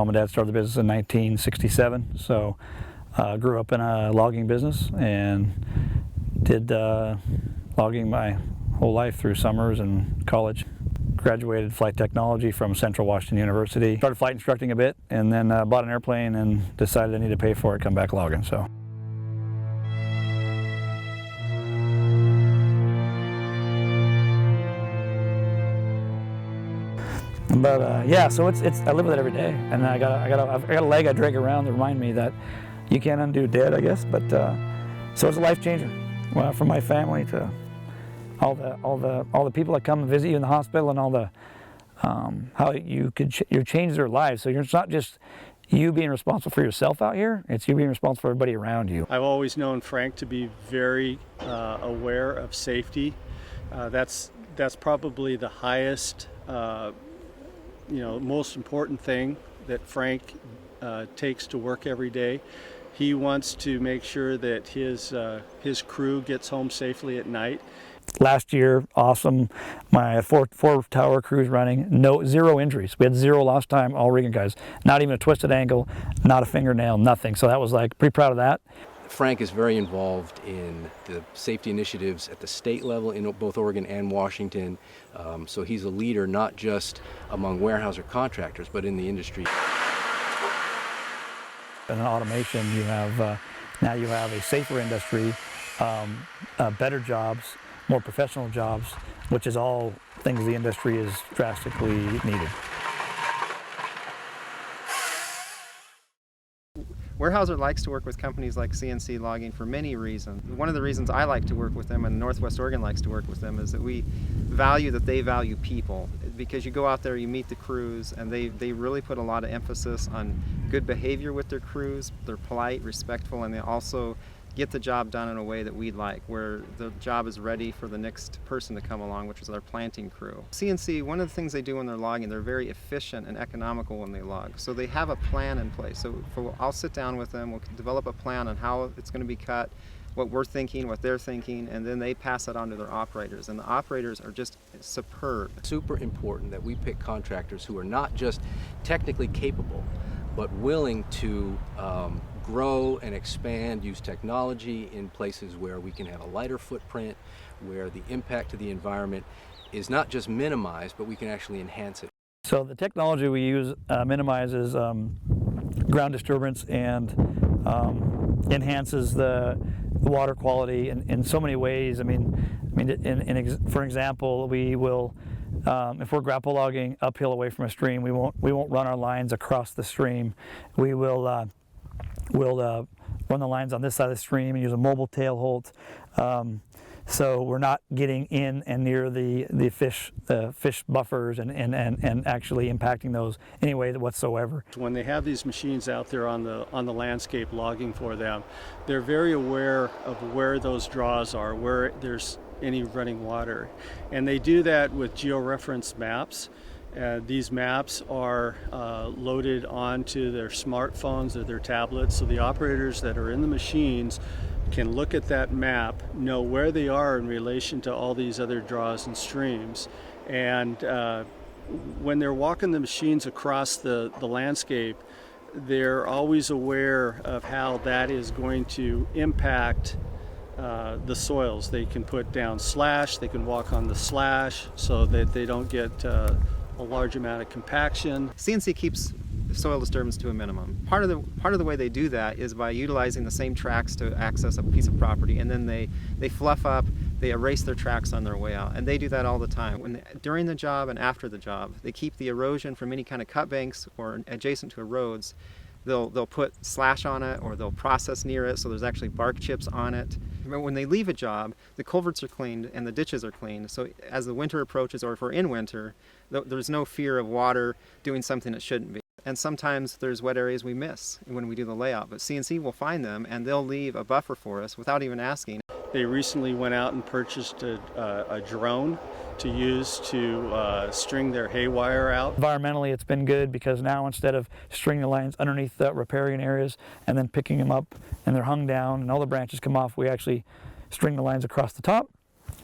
Mom and Dad started the business in 1967, so grew up in a logging business and did logging my whole life through summers and college. Graduated flight technology from Central Washington University. Started flight instructing a bit, and then bought an airplane and decided I need to pay for it, come back logging. So. But yeah, so it's I live with it every day, and I've got a leg I drag around to remind me that you can't undo dead, I guess. But so it's a life changer. Well, from my family to all the people that come and visit you in the hospital, and all the how you change their lives. So it's not just you being responsible for yourself out here; it's you being responsible for everybody around you. I've always known Frank to be very aware of safety. That's probably the highest, most important thing that Frank takes to work every day. He wants to make sure that his crew gets home safely at night. Last year, awesome. My four tower crews running, zero injuries. We had zero lost time, all rigging guys. Not even a twisted ankle, not a fingernail, nothing. So that was pretty proud of that. Frank is very involved in the safety initiatives at the state level in both Oregon and Washington. So he's a leader not just among Weyerhaeuser contractors, but in the industry. In automation, you have now you have a safer industry, better jobs, more professional jobs, which is all things the industry is drastically needed. Weyerhaeuser likes to work with companies like CNC Logging for many reasons. One of the reasons I like to work with them, and Northwest Oregon likes to work with them, is that we value that they value people. Because you go out there, you meet the crews, and they really put a lot of emphasis on good behavior with their crews. They're polite, respectful, and they also get the job done in a way that we like, where the job is ready for the next person to come along, which is our planting crew. CNC, one of the things they do when they're logging, they're very efficient and economical when they log. So they have a plan in place. So I'll sit down with them, we'll develop a plan on how it's going to be cut, what we're thinking, what they're thinking, and then they pass it on to their operators. And the operators are just superb. Super important that we pick contractors who are not just technically capable, but willing to grow and expand, use technology in places where we can have a lighter footprint, where the impact to the environment is not just minimized, but we can actually enhance it. So the technology we use minimizes ground disturbance and enhances the water quality in so many ways. For example, we will, if we're grapple logging uphill away from a stream, we won't run our lines across the stream. We will we'll run the lines on this side of the stream and use a mobile tail halt, so we're not getting in and near the fish buffers and actually impacting those any way whatsoever. When they have these machines out there on the landscape logging for them, they're very aware of where those draws are, where there's any running water, and they do that with georeference maps. These maps are loaded onto their smartphones or their tablets, so the operators that are in the machines can look at that map, know where they are in relation to all these other draws and streams. And when they're walking the machines across the landscape, they're always aware of how that is going to impact the soils. They can put down slash, they can walk on the slash so that they don't get a large amount of compaction. CNC keeps soil disturbance to a minimum. Part of the way they do that is by utilizing the same tracks to access a piece of property, and then they fluff up, they erase their tracks on their way out, and they do that all the time. During the job and after the job, they keep the erosion from any kind of cut banks or adjacent to roads. They'll put slash on it, or they'll process near it, so there's actually bark chips on it. When they leave a job, the culverts are cleaned and the ditches are cleaned, so as the winter approaches, or if we're in winter, there's no fear of water doing something it shouldn't be. And sometimes there's wet areas we miss when we do the layout, but CNC will find them and they'll leave a buffer for us without even asking. They recently went out and purchased a drone to use to string their hay wire out. Environmentally, it's been good because now instead of stringing the lines underneath the riparian areas and then picking them up and they're hung down and all the branches come off, we actually string the lines across the top.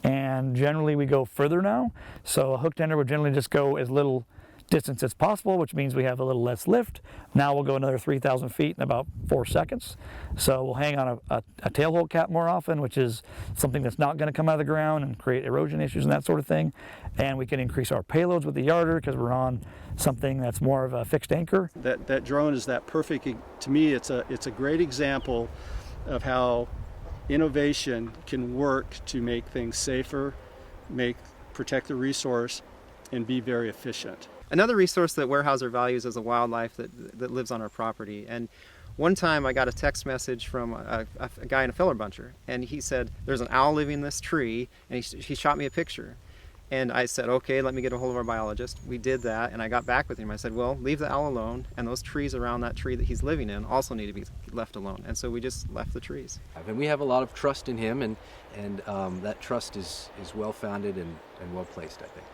And generally we go further now. So a hook tender would generally just go as little distance as possible, which means we have a little less lift. Now we'll go another 3,000 feet in about 4 seconds. So we'll hang on a tailhole cap more often, which is something that's not going to come out of the ground and create erosion issues and that sort of thing. And we can increase our payloads with the yarder because we're on something that's more of a fixed anchor. That drone is that perfect, to me it's a great example of how innovation can work to make things safer, protect the resource, and be very efficient. Another resource that Weyerhaeuser values is a wildlife that lives on our property. And one time I got a text message from a guy in a filler buncher, and he said, there's an owl living in this tree, and he shot me a picture. And I said, okay, let me get a hold of our biologist. We did that, and I got back with him. I said, well, leave the owl alone, and those trees around that tree that he's living in also need to be left alone. And so we just left the trees. And we have a lot of trust in him, and that trust is well-founded and well-placed, I think.